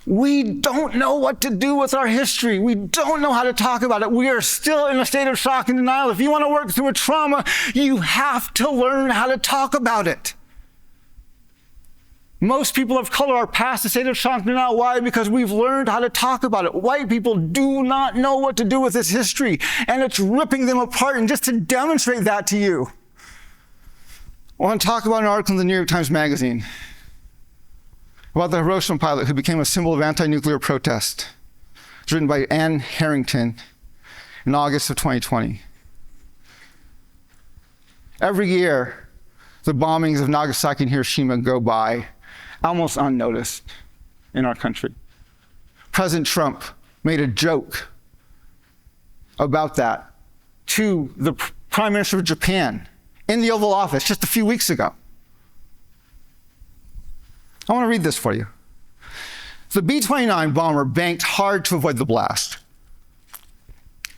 We don't know what to do with our history. We don't know how to talk about it. We are still in a state of shock and denial. If you want to work through a trauma, you have to learn how to talk about it. Most people of color are past the state of shock and denial. Why? Because we've learned how to talk about it. White people do not know what to do with this history, and it's ripping them apart. And just to demonstrate that to you, I want to talk about an article in the New York Times Magazine about the Hiroshima pilot who became a symbol of anti-nuclear protest. It's written by Anne Harrington in August of 2020. Every year, the bombings of Nagasaki and Hiroshima go by almost unnoticed in our country. President Trump made a joke about that to the Prime Minister of Japan in the Oval Office just a few weeks ago. I want to read this for you. The B-29 bomber banked hard to avoid the blast.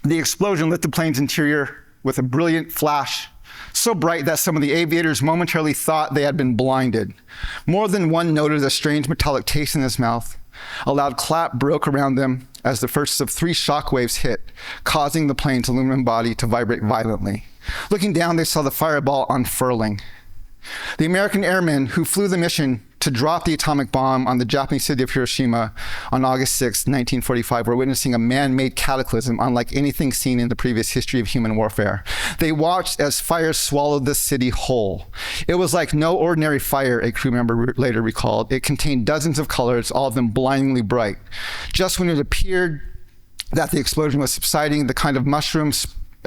The explosion lit the plane's interior with a brilliant flash, so bright that some of the aviators momentarily thought they had been blinded. More than one noted a strange metallic taste in his mouth. A loud clap broke around them as the first of 3 shock waves hit, causing the plane's aluminum body to vibrate violently. Looking down, they saw the fireball unfurling. The American airmen who flew the mission to drop the atomic bomb on the Japanese city of Hiroshima on August 6, 1945, were witnessing a man-made cataclysm unlike anything seen in the previous history of human warfare. They watched as fire swallowed the city whole. It was like no ordinary fire, a crew member later recalled. It contained dozens of colors, all of them blindingly bright. Just when it appeared that the explosion was subsiding, the kind of mushroom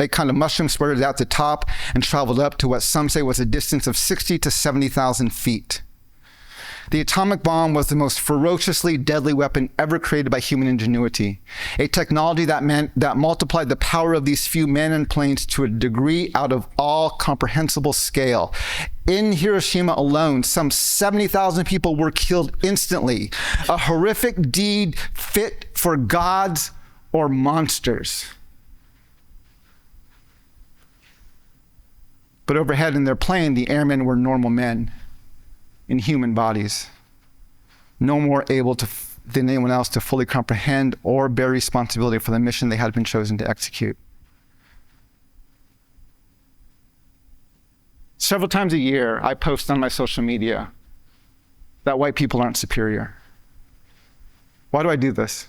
a kind of mushroom spurted out the top and traveled up to what some say was a distance of 60 to 70,000 feet. The atomic bomb was the most ferociously deadly weapon ever created by human ingenuity, a technology that multiplied the power of these few men and planes to a degree out of all comprehensible scale. In Hiroshima alone, some 70,000 people were killed instantly, a horrific deed fit for gods or monsters. But overhead in their plane, the airmen were normal men in human bodies, no more able than anyone else to fully comprehend or bear responsibility for the mission they had been chosen to execute. Several times a year, I post on my social media that white people aren't superior. Why do I do this?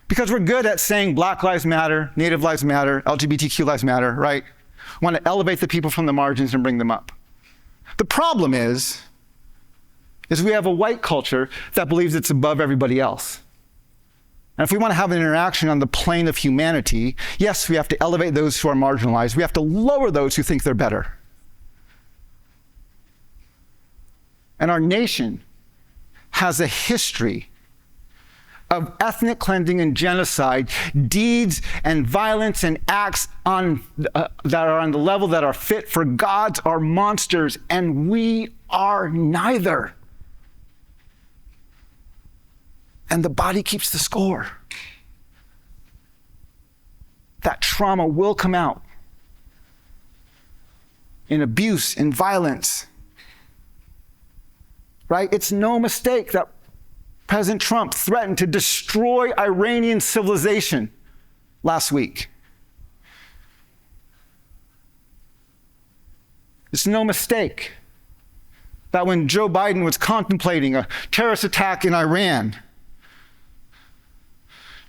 Because we're good at saying Black Lives Matter, Native Lives Matter, LGBTQ lives matter, right? We want to elevate the people from the margins and bring them up. The problem is we have a white culture that believes it's above everybody else. And if we want to have an interaction on the plane of humanity, yes, we have to elevate those who are marginalized. We have to lower those who think they're better. And our nation has a history of ethnic cleansing and genocide, deeds and violence and acts that are on the level that are fit for gods or monsters, and we are neither. And the body keeps the score. That trauma will come out in abuse, in violence, right? It's no mistake that President Trump threatened to destroy Iranian civilization last week. It's no mistake that when Joe Biden was contemplating a terrorist attack in Iran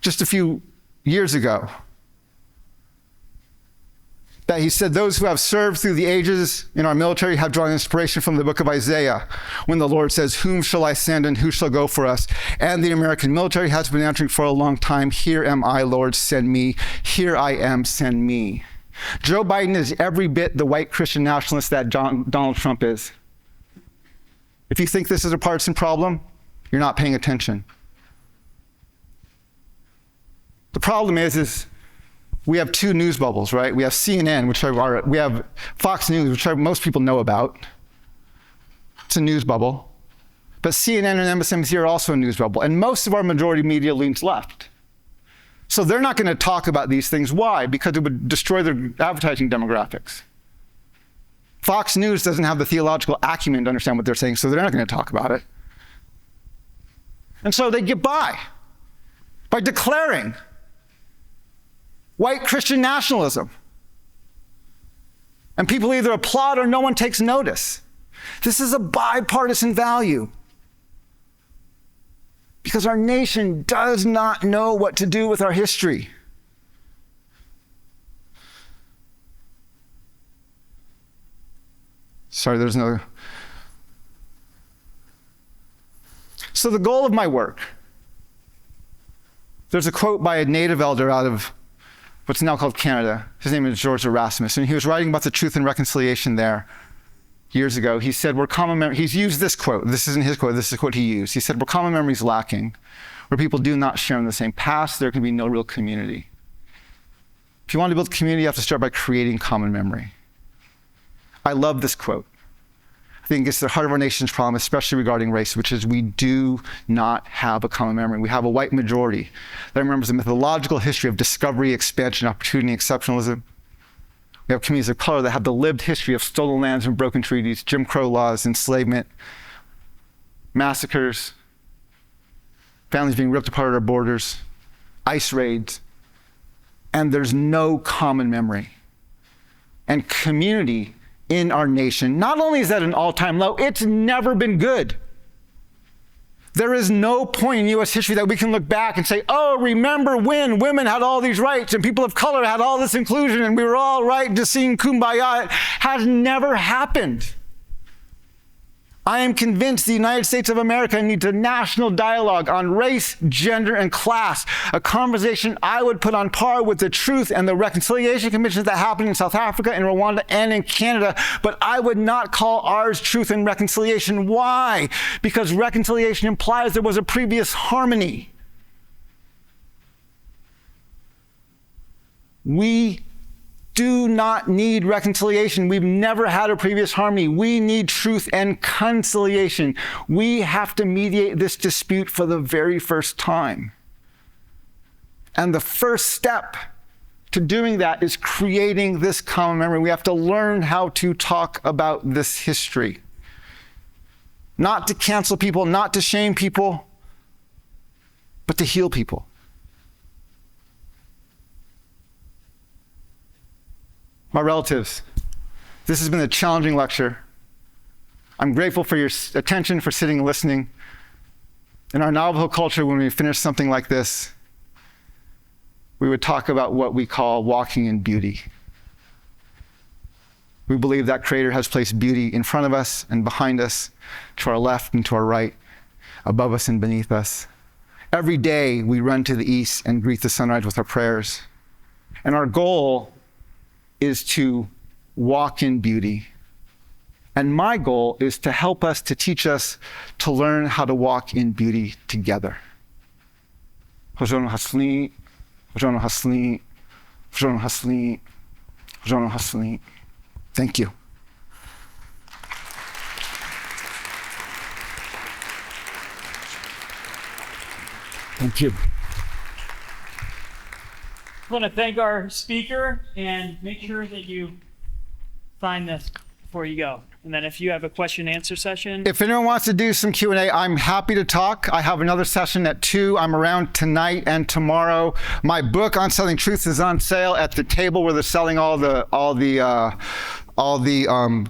just a few years ago, that he said, those who have served through the ages in our military have drawn inspiration from the book of Isaiah, when the Lord says, whom shall I send and who shall go for us? And the American military has been answering for a long time, here am I, Lord, send me. Here I am, send me. Joe Biden is every bit the white Christian nationalist that Donald Trump is. If you think this is a partisan problem, you're not paying attention. The problem is we have two news bubbles, right? We have CNN, we have Fox News, which most people know about. It's a news bubble. But CNN and MSNBC are also a news bubble. And most of our majority media leans left. So they're not going to talk about these things. Why? Because it would destroy their advertising demographics. Fox News doesn't have the theological acumen to understand what they're saying, so they're not going to talk about it. And so they get by declaring white Christian nationalism. And people either applaud or no one takes notice. This is a bipartisan value. Because our nation does not know what to do with our history. Sorry, there's no. So the goal of my work, there's a quote by a native elder out of what's now called Canada. His name is George Erasmus, and he was writing about the truth and reconciliation there years ago. He said, he's used this quote. This isn't his quote, this is a quote he used. He said, where common memory is lacking, where people do not share in the same past, there can be no real community. If you want to build community, you have to start by creating common memory. I love this quote. I think it's the heart of our nation's problem, especially regarding race, which is we do not have a common memory. We have a white majority that remembers the mythological history of discovery, expansion, opportunity, exceptionalism. We have communities of color that have the lived history of stolen lands and broken treaties, Jim Crow laws, enslavement, massacres, families being ripped apart at our borders, ICE raids, and there's no common memory. And community in our nation, not only is that an all-time low, it's never been good. There is no point in U.S. history that we can look back and say, oh, remember when women had all these rights and people of color had all this inclusion and we were all right just singing kumbaya. It has never happened. I am convinced the United States of America needs a national dialogue on race, gender, and class, a conversation I would put on par with the Truth and the Reconciliation Commissions that happen in South Africa, in Rwanda, and in Canada, but I would not call ours Truth and Reconciliation. Why? Because reconciliation implies there was a previous harmony. We do not need reconciliation. We've never had a previous harmony. We need truth and conciliation. We have to mediate this dispute for the very first time. And the first step to doing that is creating this common memory. We have to learn how to talk about this history. Not to cancel people, not to shame people, but to heal people. My relatives, this has been a challenging lecture. I'm grateful for your attention, for sitting and listening. In our Navajo culture, when we finish something like this, we would talk about what we call walking in beauty. We believe that Creator has placed beauty in front of us and behind us, to our left and to our right, above us and beneath us. Every day we run to the east and greet the sunrise with our prayers. And our goal is to walk in beauty. And my goal is to help us, to teach us to learn how to walk in beauty together. Thank you. Thank you. I want to thank our speaker and make sure that you sign this before you go. And then if you have a question and answer session. If anyone wants to do some Q&A, I'm happy to talk. I have another session at 2. I'm around tonight and tomorrow. My book, Unsettling Truth, is on sale at the table where they're selling all the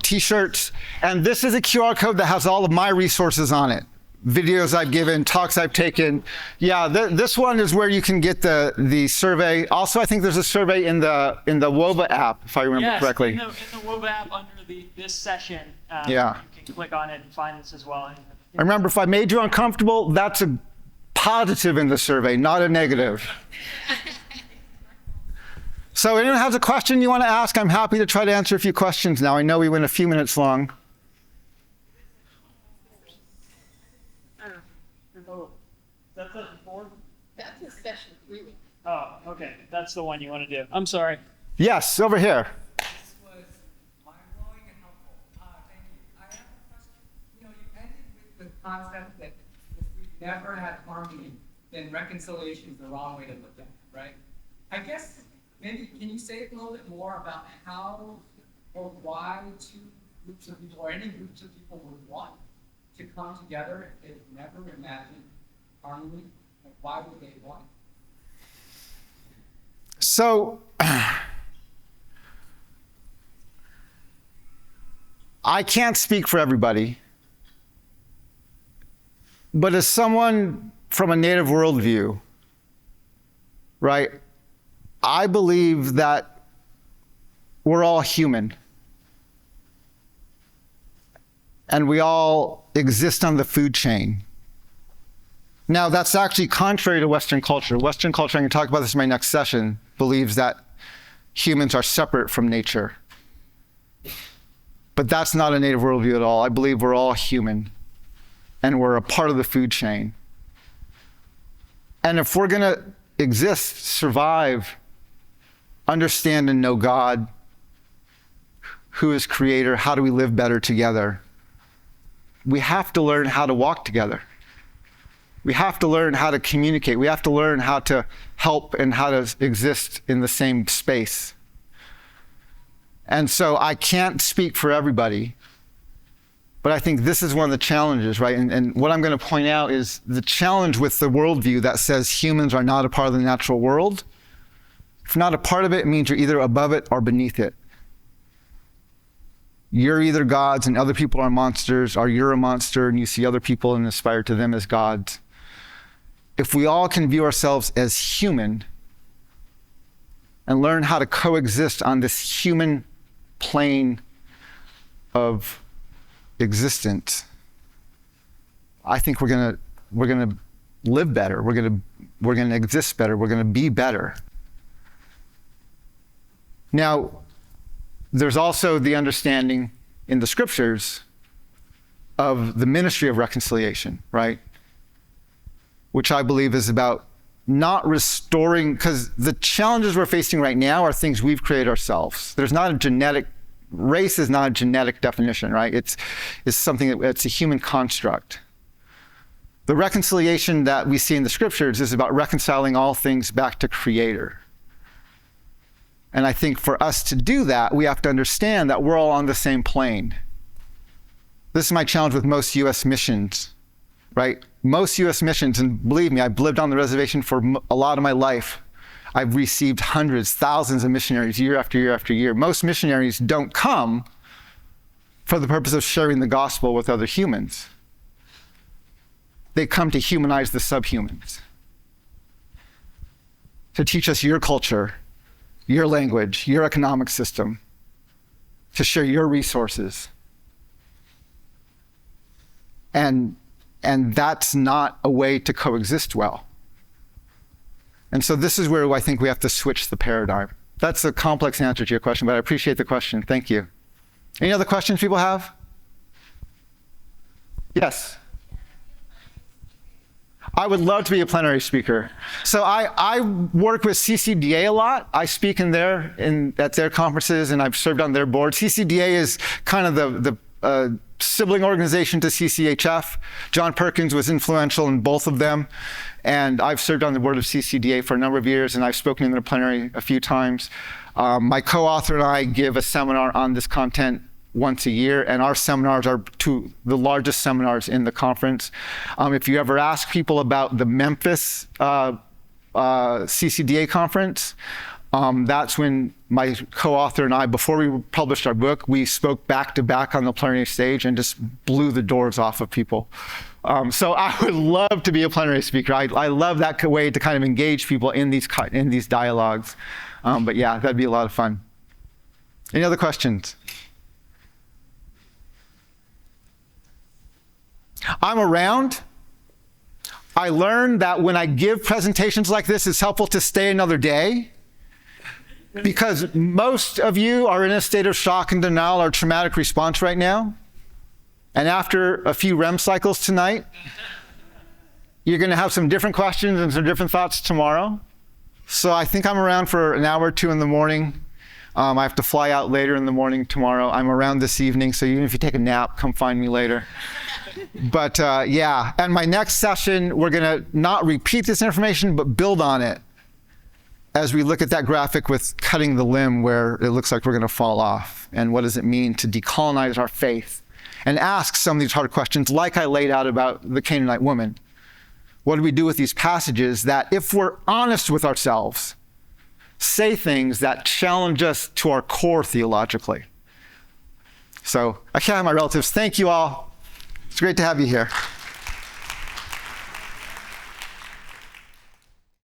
t-shirts. And this is a QR code that has all of my resources on it. Videos I've given, talks I've taken. Yeah, this one is where you can get the survey. Also, I think there's a survey in the WOVA app, if I remember correctly. In the WOVA app under this session, yeah. You can click on it and find this as well. And remember, if I made you uncomfortable, that's a positive in the survey, not a negative. So anyone has a question you want to ask, I'm happy to try to answer a few questions now. I know we went a few minutes long. That's a board? That's a session 3. Oh, okay. That's the one you want to do. I'm sorry. Yes, over here. This was mind-blowing and helpful. Thank you. I have a question. You ended with the concept that if we've never had harmony, then reconciliation is the wrong way to look at it, right? I guess maybe can you say a little bit more about how or why two groups of people or any groups of people would want to come together if they've never imagined harmony? Like, why would they want it? So, I can't speak for everybody, but as someone from a native worldview, right, I believe that we're all human. And we all exist on the food chain. Now, that's actually contrary to Western culture. Western culture, I'm going to talk about this in my next session, believes that humans are separate from nature. But that's not a native worldview at all. I believe we're all human, and we're a part of the food chain. And if we're going to exist, survive, understand and know God, who is creator, how do we live better together, we have to learn how to walk together. We have to learn how to communicate. We have to learn how to help and how to exist in the same space. And so I can't speak for everybody, but I think this is one of the challenges, right? And what I'm going to point out is the challenge with the worldview that says humans are not a part of the natural world. If you're not a part of it, it means you're either above it or beneath it. You're either gods and other people are monsters, or you're a monster and you see other people and aspire to them as gods. If we all can view ourselves as human and learn how to coexist on this human plane of existence, I think we're gonna live better. We're gonna exist better. We're gonna be better. Now, there's also the understanding in the scriptures of the ministry of reconciliation, right? Which I believe is about not restoring, because the challenges we're facing right now are things we've created ourselves. Race is not a genetic definition, right? It's something it's a human construct. The reconciliation that we see in the scriptures is about reconciling all things back to Creator. And I think for us to do that, we have to understand that we're all on the same plane. This is my challenge with most U.S. missions, right? Most U.S. missions, and believe me, I've lived on the reservation for a lot of my life. I've received hundreds, thousands of missionaries year after year after year. Most missionaries don't come for the purpose of sharing the gospel with other humans. They come to humanize the subhumans, to teach us your culture, your language, your economic system, to share your resources. And that's not a way to coexist well. And so this is where I think we have to switch the paradigm. That's a complex answer to your question, but I appreciate the question. Thank you. Any other questions people have? Yes. I would love to be a plenary speaker. So I work with CCDA a lot. I speak at their conferences, and I've served on their board. CCDA is kind of the sibling organization to CCHF. John Perkins was influential in both of them. And I've served on the board of CCDA for a number of years, and I've spoken in their plenary a few times. My co-author and I give a seminar on this content once a year, and our seminars are two the largest seminars in the conference. If you ever ask people about the Memphis CCDA conference, that's when my co-author and I, before we published our book, we spoke back to back on the plenary stage and just blew the doors off of people. So I would love to be a plenary speaker. I love that way to kind of engage people in these dialogues. But yeah, that'd be a lot of fun. Any other questions? I'm around. I learned that when I give presentations like this, it's helpful to stay another day, because most of you are in a state of shock and denial or traumatic response right now. And after a few REM cycles tonight, you're going to have some different questions and some different thoughts tomorrow. So I think I'm around for an hour or two in the morning. I have to fly out later in the morning tomorrow. I'm around this evening, so even if you take a nap, come find me later. But yeah, and my next session, we're going to not repeat this information, but build on it as we look at that graphic with cutting the limb where it looks like we're going to fall off. And what does it mean to decolonize our faith and ask some of these hard questions, like I laid out about the Canaanite woman. What do we do with these passages that, if we're honest with ourselves, say things that challenge us to our core theologically? So I can't have my relatives. Thank you all. It's great to have you here.